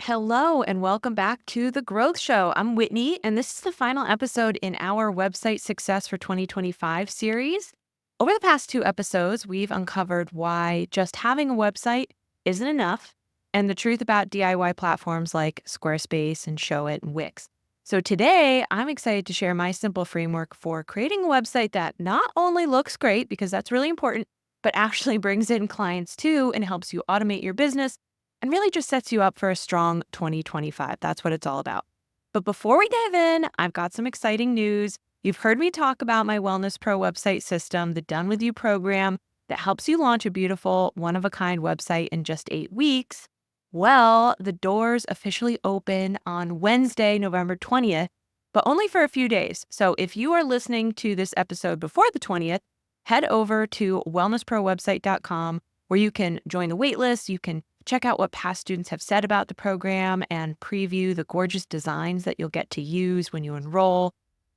Hello, and welcome back to The Growth Show. I'm Whitney, and this is the final episode in our Website Success for 2025 series. Over the past two episodes, we've uncovered why just having a website isn't enough, and the truth about DIY platforms like Squarespace and Showit and Wix. So today, I'm excited to share my simple framework for creating a website that not only looks great, because that's really important, but actually brings in clients too and helps you automate your business and really just sets you up for a strong 2025. That's what it's all about. But before we dive in, I've got some exciting news. You've heard me talk about my Wellness Pro website system, the Done With You program that helps you launch a beautiful, one-of-a-kind website in just 8 weeks. Well, the doors officially open on Wednesday, November 20th, but only for a few days. So if you are listening to this episode before the 20th, head over to wellnessprowebsite.com where you can join the waitlist. You can check out what past students have said about the program and preview the gorgeous designs that you'll get to use when you enroll.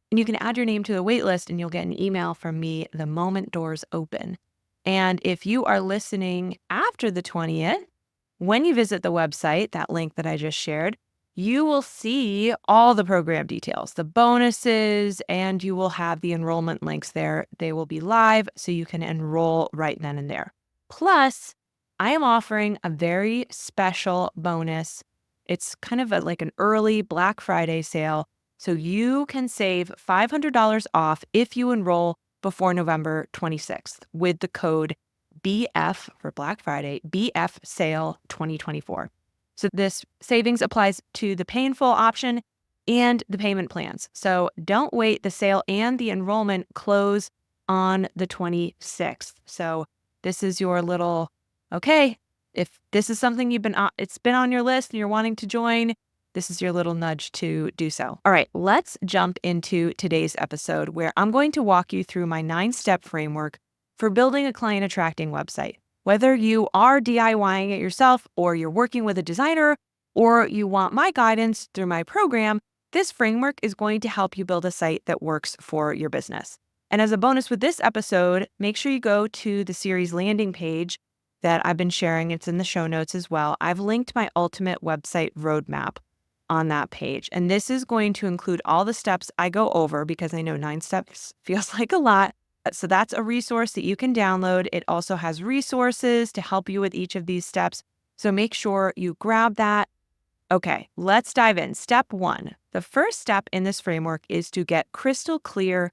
And you can add your name to the waitlist and you'll get an email from me the moment doors open. And if you are listening after the 20th, when you visit the website, that link that I just shared, you will see all the program details, the bonuses, and you will have the enrollment links there. They will be live, so you can enroll right then and there. Plus, I am offering a very special bonus. It's kind of like an early Black Friday sale. So you can save $500 off if you enroll before November 26th with the code BF for Black Friday, BF Sale 2024. So this savings applies to the painful option and the payment plans. So don't wait. The sale and the enrollment close on the 26th. So this is your little, okay, if this is something it's been on your list and you're wanting to join, this is your little nudge to do so. All right, let's jump into today's episode where I'm going to walk you through my 9-step framework for building a client attracting website. Whether you are DIYing it yourself or you're working with a designer or you want my guidance through my program, this framework is going to help you build a site that works for your business. And as a bonus with this episode, make sure you go to the series landing page that I've been sharing. It's in the show notes as well. I've linked my ultimate website roadmap on that page. And this is going to include all the steps I go over because I know 9 steps feels like a lot. So that's a resource that you can download. It also has resources to help you with each of these steps. So make sure you grab that. Okay, let's dive in. Step 1. The first step in this framework is to get crystal clear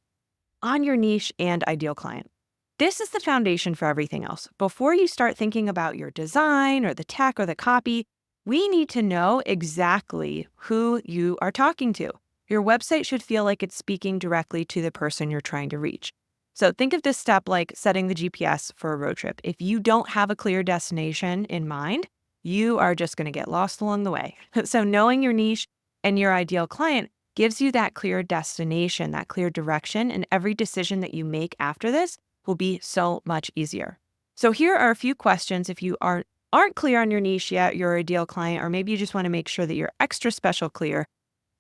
on your niche and ideal client. This is the foundation for everything else. Before you start thinking about your design or the tech or the copy, we need to know exactly who you are talking to. Your website should feel like it's speaking directly to the person you're trying to reach. So think of this step like setting the GPS for a road trip. If you don't have a clear destination in mind, you are just going to get lost along the way. So knowing your niche and your ideal client gives you that clear destination, that clear direction, and every decision that you make after this will be so much easier. So here are a few questions if you aren't clear on your niche yet, your ideal client, or maybe you just want to make sure that you're extra special clear.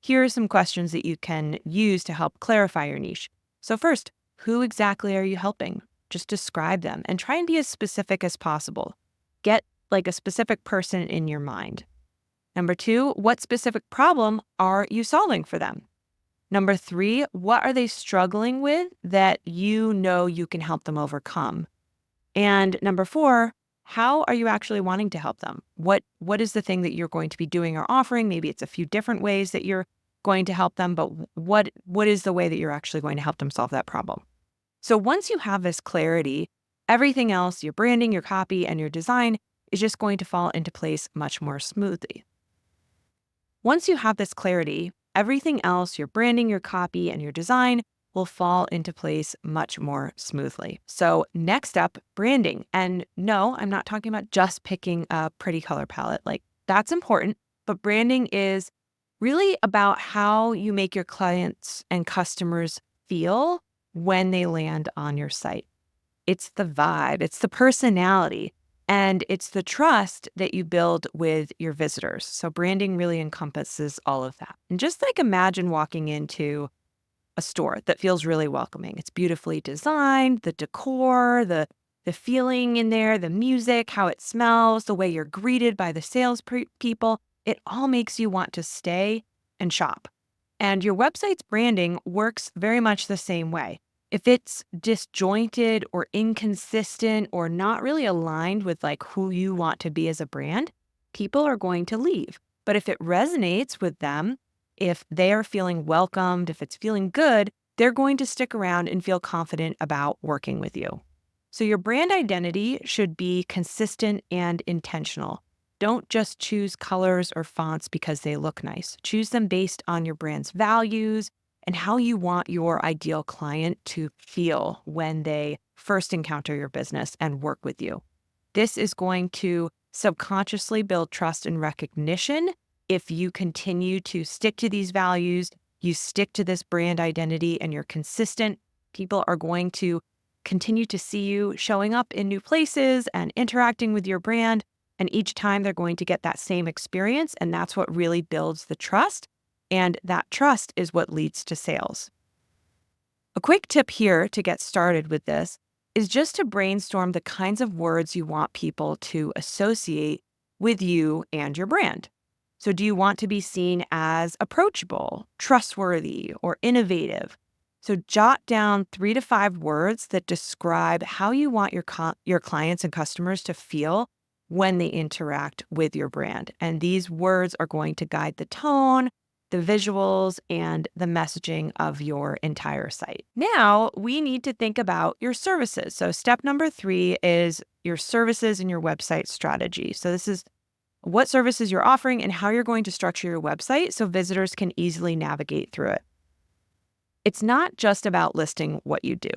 Here are some questions that you can use to help clarify your niche. So first, who exactly are you helping? Just describe them and try and be as specific as possible. Get like a specific person in your mind. Number 2, what specific problem are you solving for them? Number 3, what are they struggling with that you know you can help them overcome? And number 4, how are you actually wanting to help them? What is the thing that you're going to be doing or offering? Maybe it's a few different ways that you're going to help them, but what is the way that you're actually going to help them solve that problem? So once you have this clarity, everything else, your branding, your copy, and your design is just going to fall into place much more smoothly. Once you have this clarity, everything else, your branding, your copy, and your design will fall into place much more smoothly. So next up, branding. And no, I'm not talking about just picking a pretty color palette. Like that's important, but branding is really about how you make your clients and customers feel when they land on your site. It's the vibe, it's the personality, and it's the trust that you build with your visitors. So branding really encompasses all of that. And just like imagine walking into a store that feels really welcoming. It's beautifully designed, the decor, the feeling in there, the music, how it smells, the way you're greeted by the sales people. it all makes you want to stay and shop. And your website's branding works very much the same way. If it's disjointed or inconsistent or not really aligned with like who you want to be as a brand, people are going to leave. But if it resonates with them, if they are feeling welcomed, if it's feeling good, they're going to stick around and feel confident about working with you. So your brand identity should be consistent and intentional. Don't just choose colors or fonts because they look nice. Choose them based on your brand's values and how you want your ideal client to feel when they first encounter your business and work with you. This is going to subconsciously build trust and recognition if you continue to stick to these values, you stick to this brand identity, and you're consistent. People are going to continue to see you showing up in new places and interacting with your brand. And each time they're going to get that same experience. And that's what really builds the trust. And that trust is what leads to sales. A quick tip here to get started with this is just to brainstorm the kinds of words you want people to associate with you and your brand. So do you want to be seen as approachable, trustworthy, or innovative? So jot down 3 to 5 words that describe how you want your clients and customers to feel when they interact with your brand. And these words are going to guide the tone, the visuals, and the messaging of your entire site. Now, we need to think about your services. So step number 3 is your services and your website strategy. So this is what services you're offering and how you're going to structure your website so visitors can easily navigate through it. It's not just about listing what you do.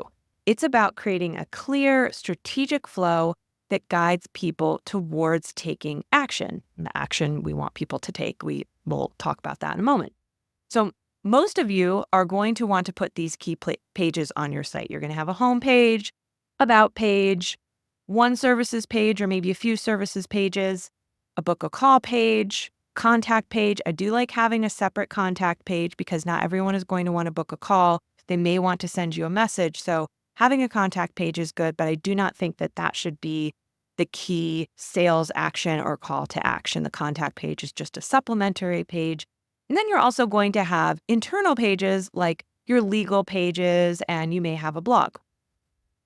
It's about creating a clear, strategic flow that guides people towards taking action, the action we want people to take. We will talk about that in a moment. So most of you are going to want to put these key pages on your site. You're going to have a home page, about page, one services page, or maybe a few services pages, a book a call page, contact page. I do like having a separate contact page because not everyone is going to want to book a call. They may want to send you a message. So having a contact page is good, but I do not think that that should be the key sales action or call to action. The contact page is just a supplementary page. And then you're also going to have internal pages like your legal pages, and you may have a blog.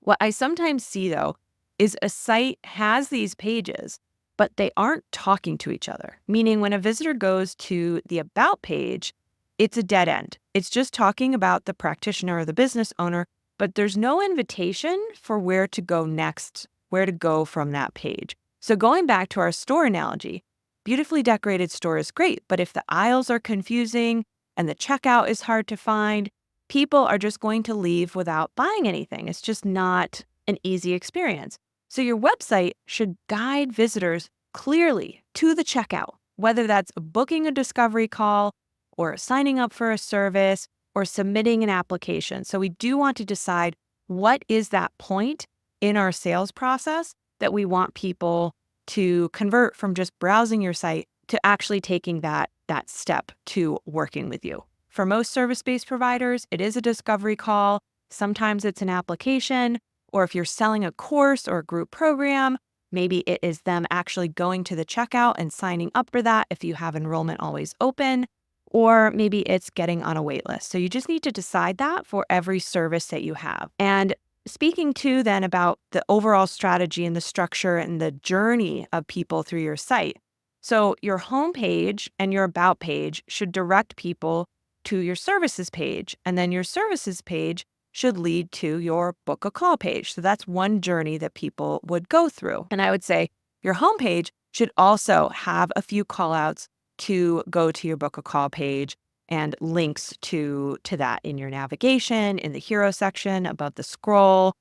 What I sometimes see though is a site has these pages, but they aren't talking to each other. Meaning when a visitor goes to the about page, it's a dead end. It's just talking about the practitioner or the business owner, but there's no invitation for where to go next, where to go from that page. So going back to our store analogy, beautifully decorated store is great, but if the aisles are confusing and the checkout is hard to find, people are just going to leave without buying anything. It's just not an easy experience. So your website should guide visitors clearly to the checkout, whether that's booking a discovery call or signing up for a service or submitting an application. So we do want to decide what is that point in our sales process that we want people to convert from just browsing your site to actually taking that step to working with you. For most service-based providers, it is a discovery call. Sometimes it's an application. Or if you're selling a course or a group program, maybe it is them actually going to the checkout and signing up for that if you have enrollment always open, or maybe it's getting on a wait list. So you just need to decide that for every service that you have. And speaking to then about the overall strategy and the structure and the journey of people through your site. So your homepage and your about page should direct people to your services page, and then your services page should lead to your book a call page. So that's one journey that people would go through. And I would say your homepage should also have a few call outs to go to your book a call page and links to that in your navigation, in the hero section, above the scroll,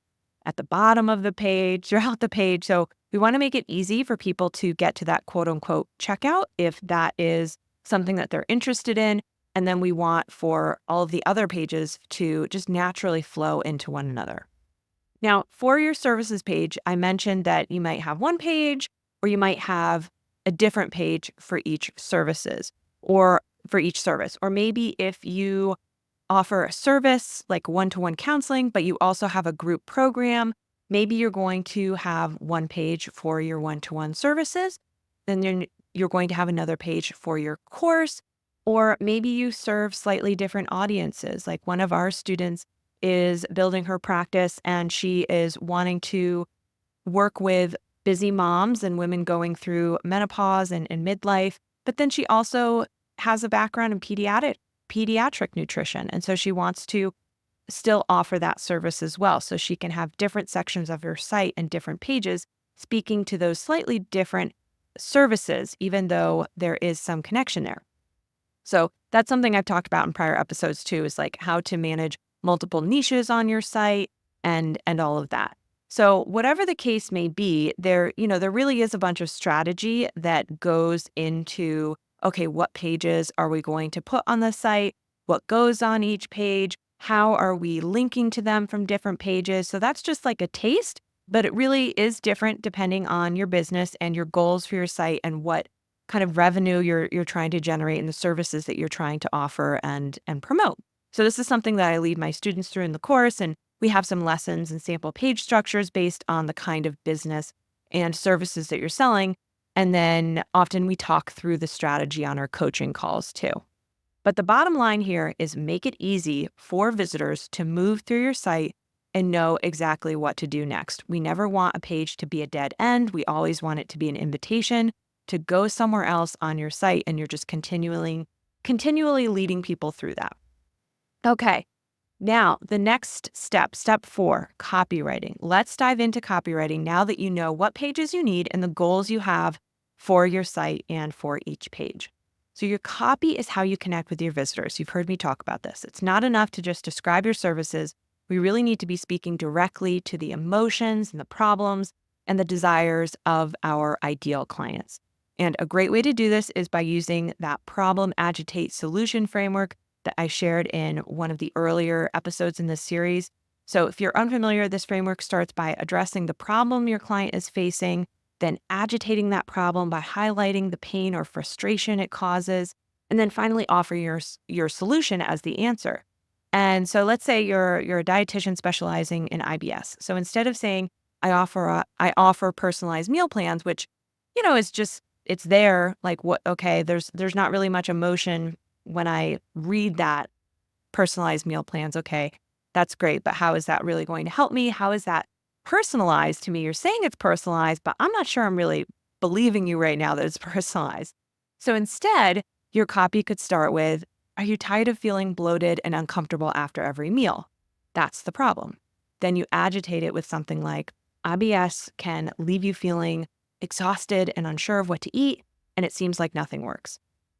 at the bottom of the page, throughout the page. So we want to make it easy for people to get to that quote unquote checkout if that is something that they're interested in. And then we want for all of the other pages to just naturally flow into one another. Now, for your services page, I mentioned that you might have one page or you might have a different page for each services or for each service. Or maybe if you offer a service like one-to-one counseling, but you also have a group program, maybe you're going to have one page for your one-to-one services. Then you're going to have another page for your course, or maybe you serve slightly different audiences. Like one of our students is building her practice and she is wanting to work with busy moms and women going through menopause and midlife. But then she also has a background in pediatric nutrition. And so she wants to still offer that service as well. So she can have different sections of her site and different pages speaking to those slightly different services, even though there is some connection there. So that's something I've talked about in prior episodes too, is like how to manage multiple niches on your site and all of that. So whatever the case may be, there really is a bunch of strategy that goes into, okay, what pages are we going to put on the site? What goes on each page? How are we linking to them from different pages? So that's just like a taste, but it really is different depending on your business and your goals for your site and what kind of revenue you're trying to generate and the services that you're trying to offer and promote. So this is something that I lead my students through in the course, and we have some lessons and sample page structures based on the kind of business and services that you're selling. And then often we talk through the strategy on our coaching calls too. But the bottom line here is make it easy for visitors to move through your site and know exactly what to do next. We never want a page to be a dead end. We always want it to be an invitation to go somewhere else on your site, and you're just continually leading people through that. Okay, now the next step 4, copywriting. Let's dive into copywriting now that you know what pages you need and the goals you have for your site and for each page. So your copy is how you connect with your visitors. You've heard me talk about this. It's not enough to just describe your services. We really need to be speaking directly to the emotions and the problems and the desires of our ideal clients. And a great way to do this is by using that problem, agitate, solution framework that I shared in one of the earlier episodes in this series. So if you're unfamiliar, this framework starts by addressing the problem your client is facing, then agitating that problem by highlighting the pain or frustration it causes, and then finally offer your solution as the answer. And so let's say you're a dietitian specializing in IBS. So instead of saying, I offer personalized meal plans, which, is just, it's there, like what, okay, there's not really much emotion when I read that personalized meal plans. Okay, that's great, but how is that really going to help me? How is that personalized to me? You're saying it's personalized, but I'm not sure I'm really believing you right now that it's personalized. So instead, your copy could start with, are you tired of feeling bloated and uncomfortable after every meal? That's the problem. Then you agitate it with something like, IBS can leave you feeling exhausted and unsure of what to eat, and it seems like nothing works.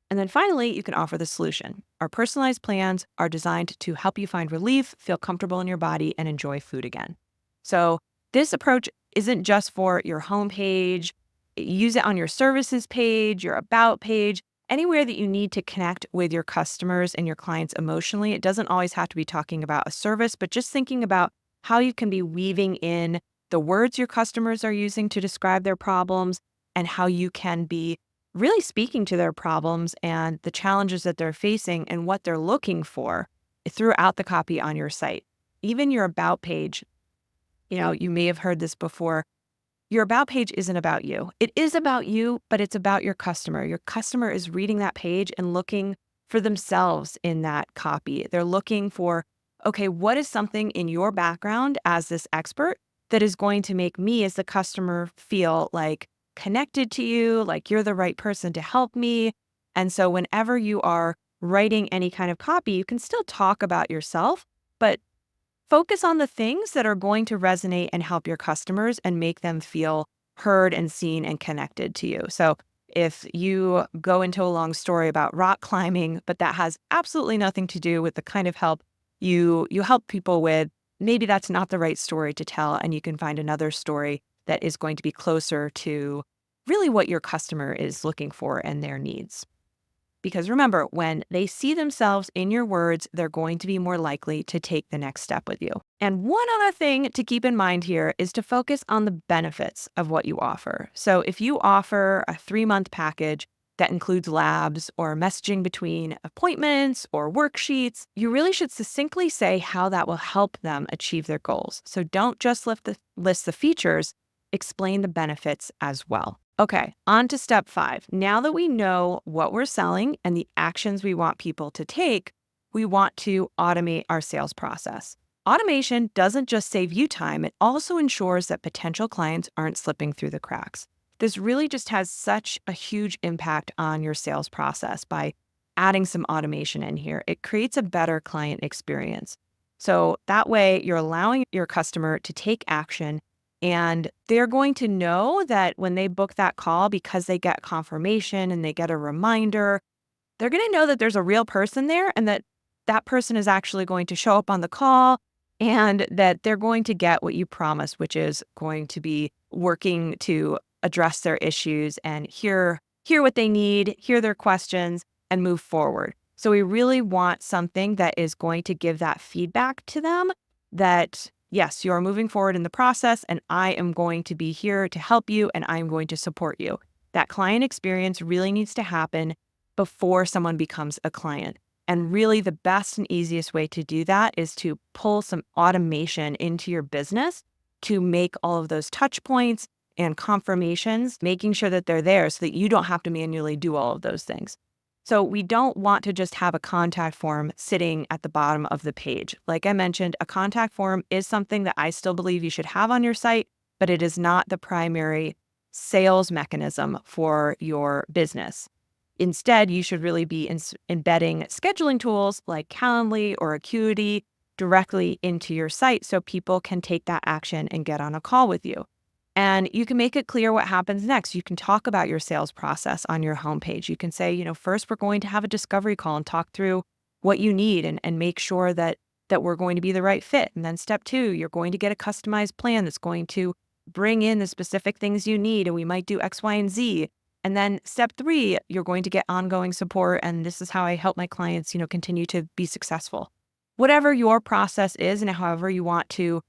And then finally, you can offer the solution. Our personalized plans are designed to help you find relief, feel comfortable in your body, and enjoy food again. So this approach isn't just for your homepage. Use it on your services page, your about page, anywhere that you need to connect with your customers and your clients emotionally. It doesn't always have to be talking about a service, but just thinking about how you can be weaving in the words your customers are using to describe their problems and how you can be really speaking to their problems and the challenges that they're facing and what they're looking for throughout the copy on your site. Even your about page, you may have heard this before. Your about page isn't about you. It is about you, but it's about your customer. Your customer is reading that page and looking for themselves in that copy. They're looking for, okay, what is something in your background as this expert that is going to make me as the customer feel like connected to you, like you're the right person to help me. And so whenever you are writing any kind of copy, you can still talk about yourself, but focus on the things that are going to resonate and help your customers and make them feel heard and seen and connected to you. So if you go into a long story about rock climbing, but that has absolutely nothing to do with the kind of help you help people with, maybe that's not the right story to tell, and you can find another story that is going to be closer to really what your customer is looking for and their needs. Because remember, when they see themselves in your words, they're going to be more likely to take the next step with you. And one other thing to keep in mind here is to focus on the benefits of what you offer. So if you offer a 3-month package that includes labs or messaging between appointments or worksheets, you really should succinctly say how that will help them achieve their goals. So don't just list the features, explain the benefits as well. Okay, on to step 5. Now that we know what we're selling and the actions we want people to take, we want to automate our sales process. Automation doesn't just save you time, it also ensures that potential clients aren't slipping through the cracks. This really just has such a huge impact on your sales process by adding some automation in here. It creates a better client experience. So that way, you're allowing your customer to take action, and they're going to know that when they book that call, because they get confirmation and they get a reminder, they're going to know that there's a real person there and that that person is actually going to show up on the call and that they're going to get what you promised, which is going to be working to address their issues and hear what they need, hear their questions, and move forward. So we really want something that is going to give that feedback to them that, yes, you are moving forward in the process and I am going to be here to help you and I'm going to support you. That client experience really needs to happen before someone becomes a client. And really, the best and easiest way to do that is to pull some automation into your business to make all of those touch points and confirmations, making sure that they're there so that you don't have to manually do all of those things. So we don't want to just have a contact form sitting at the bottom of the page. Like I mentioned, a contact form is something that I still believe you should have on your site, but it is not the primary sales mechanism for your business. Instead, you should really be embedding scheduling tools like Calendly or Acuity directly into your site so people can take that action and get on a call with you. And you can make it clear what happens next. You can talk about your sales process on your homepage. You can say, first we're going to have a discovery call and talk through what you need and make sure that we're going to be the right fit. And then step 2, you're going to get a customized plan that's going to bring in the specific things you need. And we might do X, Y, and Z. And then step 3, you're going to get ongoing support. And this is how I help my clients, continue to be successful. Whatever your process is and however you want to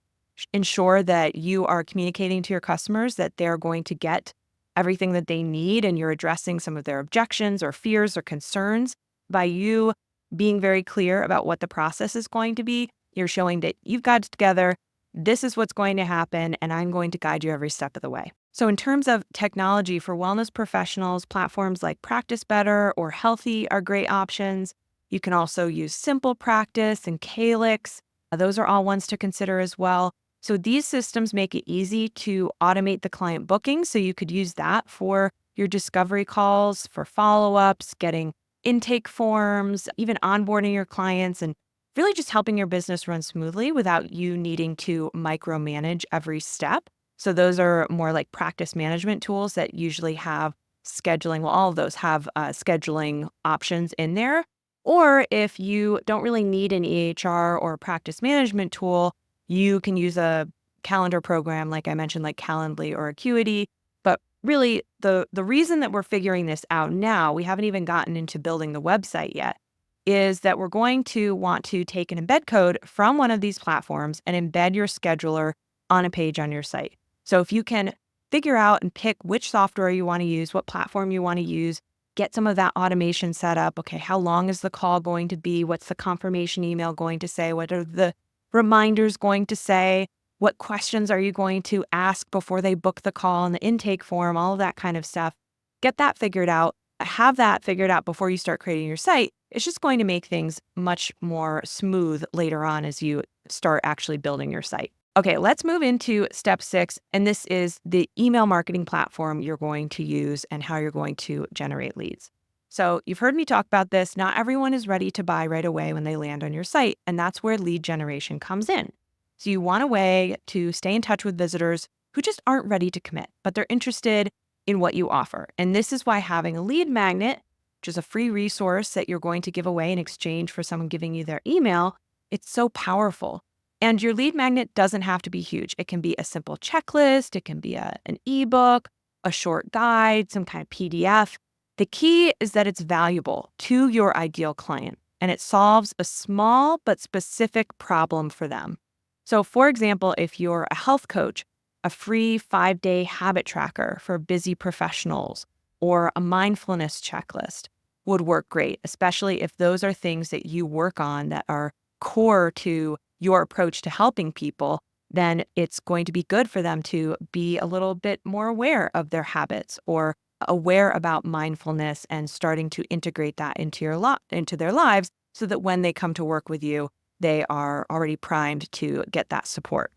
ensure that you are communicating to your customers that they're going to get everything that they need and you're addressing some of their objections or fears or concerns by you being very clear about what the process is going to be. You're showing that you've got it together. This is what's going to happen, and I'm going to guide you every step of the way. So in terms of technology for wellness professionals, platforms like Practice Better or Healthy are great options. You can also use Simple Practice and Calyx. Those are all ones to consider as well. So these systems make it easy to automate the client booking. So you could use that for your discovery calls, for follow-ups, getting intake forms, even onboarding your clients, and really just helping your business run smoothly without you needing to micromanage every step. So those are more like practice management tools that usually have scheduling. Well, all of those have scheduling options in there. Or if you don't really need an EHR or a practice management tool, you can use a calendar program, like I mentioned, like Calendly or Acuity. But really, the reason that we're figuring this out now, we haven't even gotten into building the website yet, is that we're going to want to take an embed code from one of these platforms and embed your scheduler on a page on your site. So if you can figure out and pick which software you want to use, what platform you want to use, get some of that automation set up. Okay, how long is the call going to be? What's the confirmation email going to say? What are the reminders going to say? What questions are you going to ask before they book the call and the intake form, all of that kind of stuff. Get that figured out. Have that figured out before you start creating your site. It's just going to make things much more smooth later on as you start actually building your site. Okay, let's move into step 6. And this is the email marketing platform you're going to use and how you're going to generate leads. So you've heard me talk about this. Not everyone is ready to buy right away when they land on your site, and that's where lead generation comes in. So you want a way to stay in touch with visitors who just aren't ready to commit, but they're interested in what you offer. And this is why having a lead magnet, which is a free resource that you're going to give away in exchange for someone giving you their email, it's so powerful. And your lead magnet doesn't have to be huge. It can be a simple checklist. It can be an ebook, a short guide, some kind of PDF. The key is that it's valuable to your ideal client and it solves a small but specific problem for them. So for example, if you're a health coach, a free 5-day habit tracker for busy professionals or a mindfulness checklist would work great, especially if those are things that you work on that are core to your approach to helping people. then it's going to be good for them to be a little bit more aware of their habits or aware about mindfulness and starting to integrate that into their lives so that when they come to work with you, they are already primed to get that support.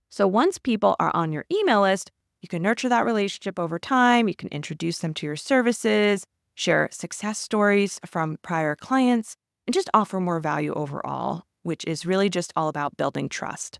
So once people are on your email list, you can nurture that relationship over time. You can introduce them to your services, share success stories from prior clients, and just offer more value overall, which is really just all about building trust.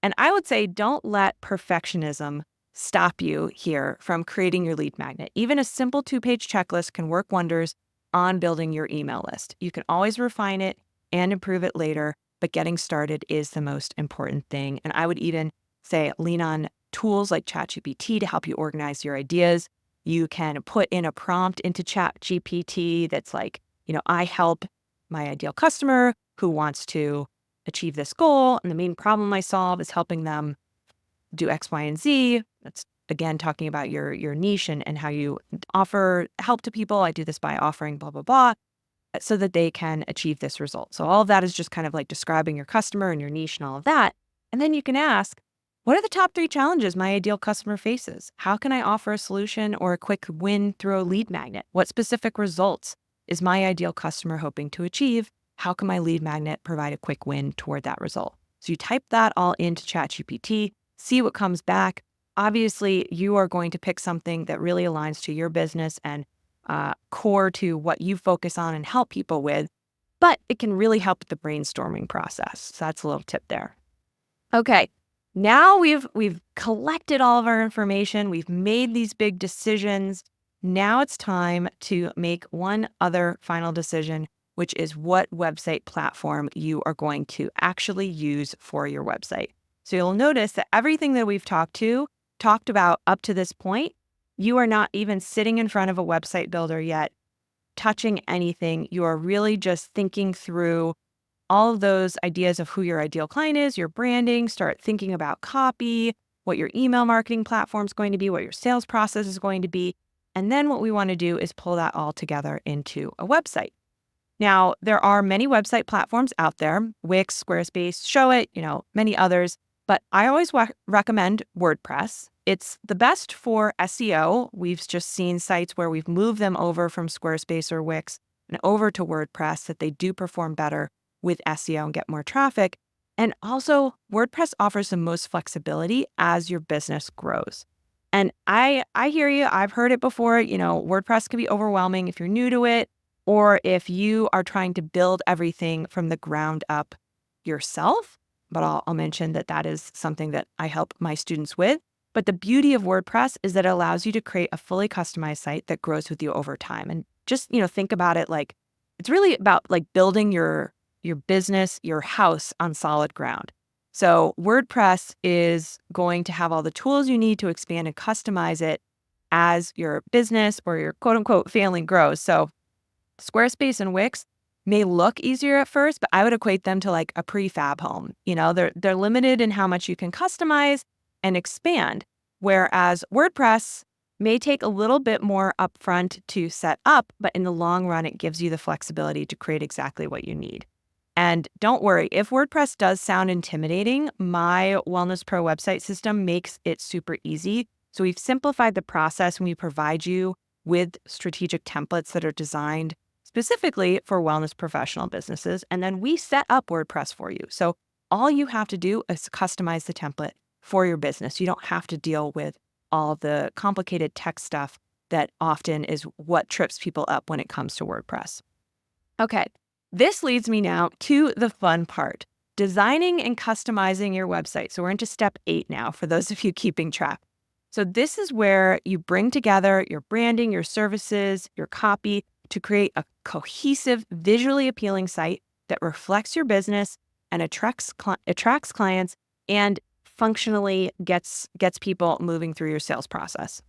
And I would say don't let perfectionism stop you here from creating your lead magnet. Even a simple 2-page checklist can work wonders on building your email list. You can always refine it and improve it later, but getting started is the most important thing. And I would even say lean on tools like ChatGPT to help you organize your ideas. You can put in a prompt into ChatGPT that's like, I help my ideal customer who wants to achieve this goal. And the main problem I solve is helping them do X, Y, and Z. That's again talking about your niche and how you offer help to people. I do this by offering blah, blah, blah, so that they can achieve this result. So all of that is just kind of like describing your customer and your niche and all of that. And then you can ask, what are the top 3 challenges my ideal customer faces? How can I offer a solution or a quick win through a lead magnet? What specific results is my ideal customer hoping to achieve? How can my lead magnet provide a quick win toward that result? So you type that all into ChatGPT, see what comes back. Obviously, you are going to pick something that really aligns to your business and core to what you focus on and help people with, but it can really help with the brainstorming process. So that's a little tip there. Okay, now we've collected all of our information. We've made these big decisions. Now it's time to make one other final decision, which is what website platform you are going to actually use for your website. So you'll notice that everything that we've talked about up to this point, you are not even sitting in front of a website builder yet, touching anything. You are really just thinking through all of those ideas of who your ideal client is, your branding, start thinking about copy, what your email marketing platform is going to be, what your sales process is going to be. And then what we want to do is pull that all together into a website. Now, there are many website platforms out there, Wix, Squarespace, Showit, many others, but I always recommend WordPress. It's the best for SEO. We've just seen sites where we've moved them over from Squarespace or Wix and over to WordPress that they do perform better with SEO and get more traffic. And also, WordPress offers the most flexibility as your business grows. And I hear you. I've heard it before. WordPress can be overwhelming if you're new to it, or if you are trying to build everything from the ground up yourself. But I'll mention that is something that I help my students with. But the beauty of WordPress is that it allows you to create a fully customized site that grows with you over time. And just, think about it like it's really about like building your business, your house on solid ground. So WordPress is going to have all the tools you need to expand and customize it as your business or your quote unquote family grows. So Squarespace and Wix may look easier at first, but I would equate them to like a prefab home. They're limited in how much you can customize and expand, whereas WordPress may take a little bit more upfront to set up, but in the long run, it gives you the flexibility to create exactly what you need. And don't worry, if WordPress does sound intimidating, my Wellness Pro website system makes it super easy. So we've simplified the process and we provide you with strategic templates that are designed specifically for wellness professional businesses. And then we set up WordPress for you. So all you have to do is customize the template for your business. You don't have to deal with all the complicated tech stuff that often is what trips people up when it comes to WordPress. Okay. This leads me now to the fun part, designing and customizing your website. So we're into step 8 now for those of you keeping track. So this is where you bring together your branding, your services, your copy to create a cohesive, visually appealing site that reflects your business and attracts clients and functionally gets people moving through your sales process.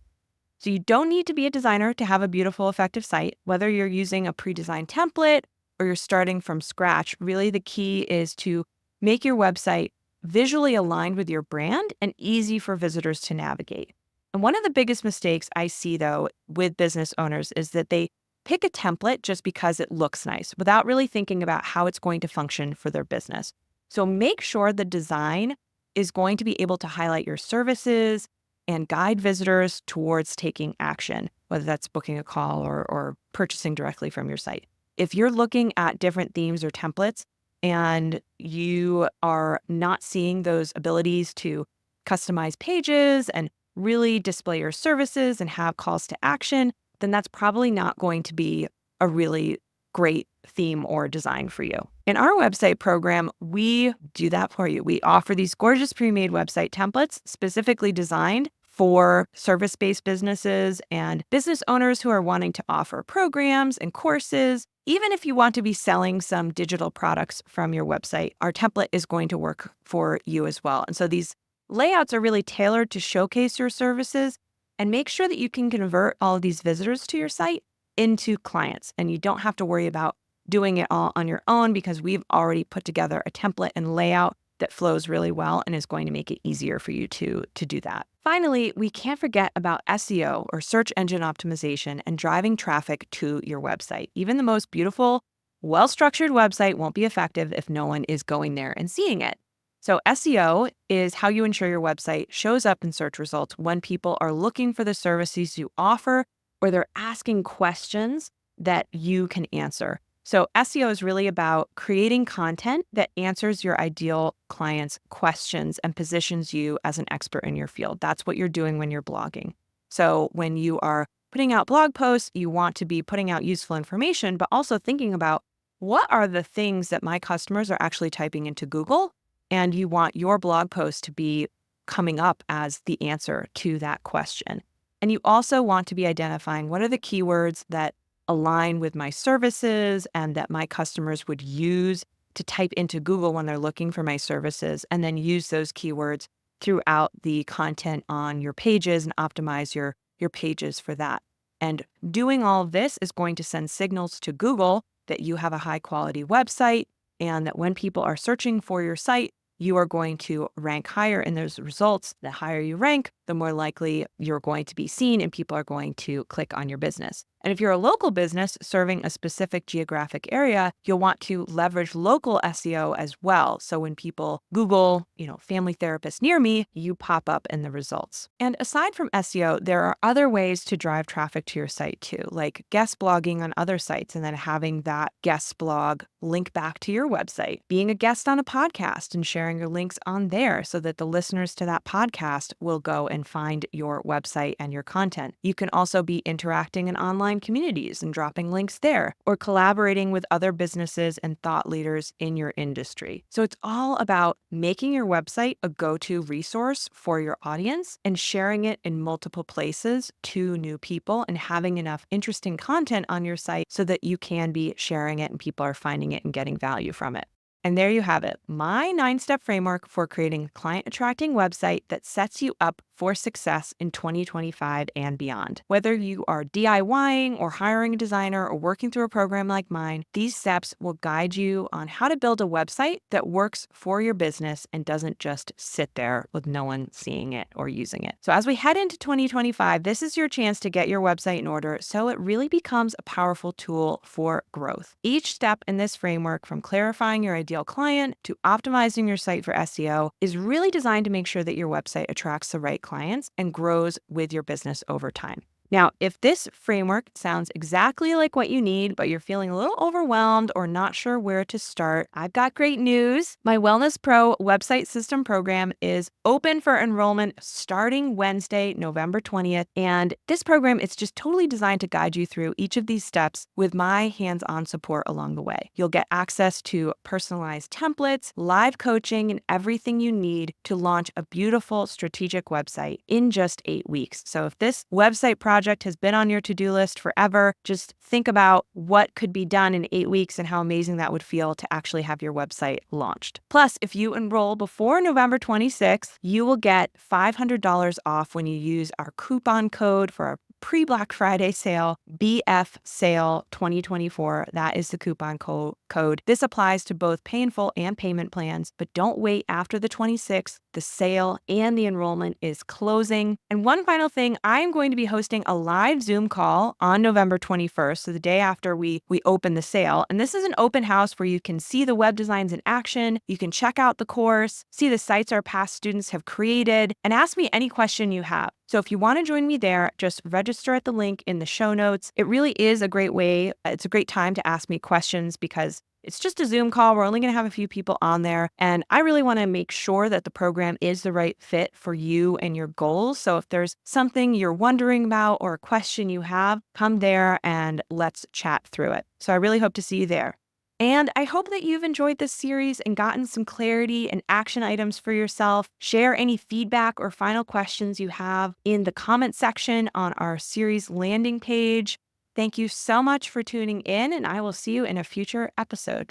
So you don't need to be a designer to have a beautiful, effective site, whether you're using a pre-designed template or you're starting from scratch. Really, the key is to make your website visually aligned with your brand and easy for visitors to navigate. And one of the biggest mistakes I see, though, with business owners is that they pick a template just because it looks nice without really thinking about how it's going to function for their business. So make sure the design is going to be able to highlight your services and guide visitors towards taking action, whether that's booking a call or purchasing directly from your site. If you're looking at different themes or templates and you are not seeing those abilities to customize pages and really display your services and have calls to action, then that's probably not going to be a really great theme or design for you. In our website program, we do that for you. We offer these gorgeous pre-made website templates specifically designed for service-based businesses and business owners who are wanting to offer programs and courses. Even if you want to be selling some digital products from your website, our template is going to work for you as well. And so these layouts are really tailored to showcase your services and make sure that you can convert all of these visitors to your site into clients. And you don't have to worry about doing it all on your own because we've already put together a template and layout that flows really well and is going to make it easier for you to do that. Finally, we can't forget about SEO or search engine optimization and driving traffic to your website. Even the most beautiful, well-structured website won't be effective if no one is going there and seeing it. So SEO is how you ensure your website shows up in search results when people are looking for the services you offer or they're asking questions that you can answer. So SEO is really about creating content that answers your ideal client's questions and positions you as an expert in your field. That's what you're doing when you're blogging. So when you are putting out blog posts, you want to be putting out useful information, but also thinking about what are the things that my customers are actually typing into Google, and you want your blog post to be coming up as the answer to that question. And you also want to be identifying what are the keywords that align with my services and that my customers would use to type into Google when they're looking for my services, and then use those keywords throughout the content on your pages and optimize your pages for that. And doing all of this is going to send signals to Google that you have a high quality website and that when people are searching for your site, you are going to rank higher in those results. The higher you rank, the more likely you're going to be seen and people are going to click on your business. And if you're a local business serving a specific geographic area, you'll want to leverage local SEO as well. So when people Google, family therapist near me, you pop up in the results. And aside from SEO, there are other ways to drive traffic to your site too, like guest blogging on other sites and then having that guest blog link back to your website, being a guest on a podcast and sharing your links on there so that the listeners to that podcast will go and find your website and your content. You can also be interacting in online communities and dropping links there, or collaborating with other businesses and thought leaders in your industry. So it's all about making your website a go-to resource for your audience and sharing it in multiple places to new people and having enough interesting content on your site so that you can be sharing it and people are finding it and getting value from it. And there you have it, my 9-step framework for creating a client-attracting website that sets you up for success in 2025 and beyond. Whether you are DIYing or hiring a designer or working through a program like mine, these steps will guide you on how to build a website that works for your business and doesn't just sit there with no one seeing it or using it. So as we head into 2025, this is your chance to get your website in order so it really becomes a powerful tool for growth. Each step in this framework, from clarifying your ideal client to optimizing your site for SEO, is really designed to make sure that your website attracts the right clients and grows with your business over time. Now, if this framework sounds exactly like what you need, but you're feeling a little overwhelmed or not sure where to start, I've got great news. My Wellness Pro website system program is open for enrollment starting Wednesday, November 20th. And this program is just totally designed to guide you through each of these steps with my hands-on support along the way. You'll get access to personalized templates, live coaching, and everything you need to launch a beautiful strategic website in just 8 weeks. So if this website project has been on your to-do list forever, just think about what could be done in 8 weeks and how amazing that would feel to actually have your website launched. Plus, if you enroll before November 26th, you will get $500 off when you use our coupon code for our pre-Black Friday sale, BF Sale 2024. That is the coupon code. This applies to both pay in full and payment plans, but don't wait after the 26th. The sale and the enrollment is closing. And one final thing, I am going to be hosting a live Zoom call on November 21st, so the day after we open the sale. And this is an open house where you can see the web designs in action, you can check out the course, see the sites our past students have created, and ask me any question you have. So if you want to join me there, just register at the link in the show notes. It really is a great way. It's a great time to ask me questions because it's just a Zoom call. We're only going to have a few people on there. And I really want to make sure that the program is the right fit for you and your goals. So if there's something you're wondering about or a question you have, come there and let's chat through it. So I really hope to see you there. And I hope that you've enjoyed this series and gotten some clarity and action items for yourself. Share any feedback or final questions you have in the comment section on our series landing page. Thank you so much for tuning in, and I will see you in a future episode.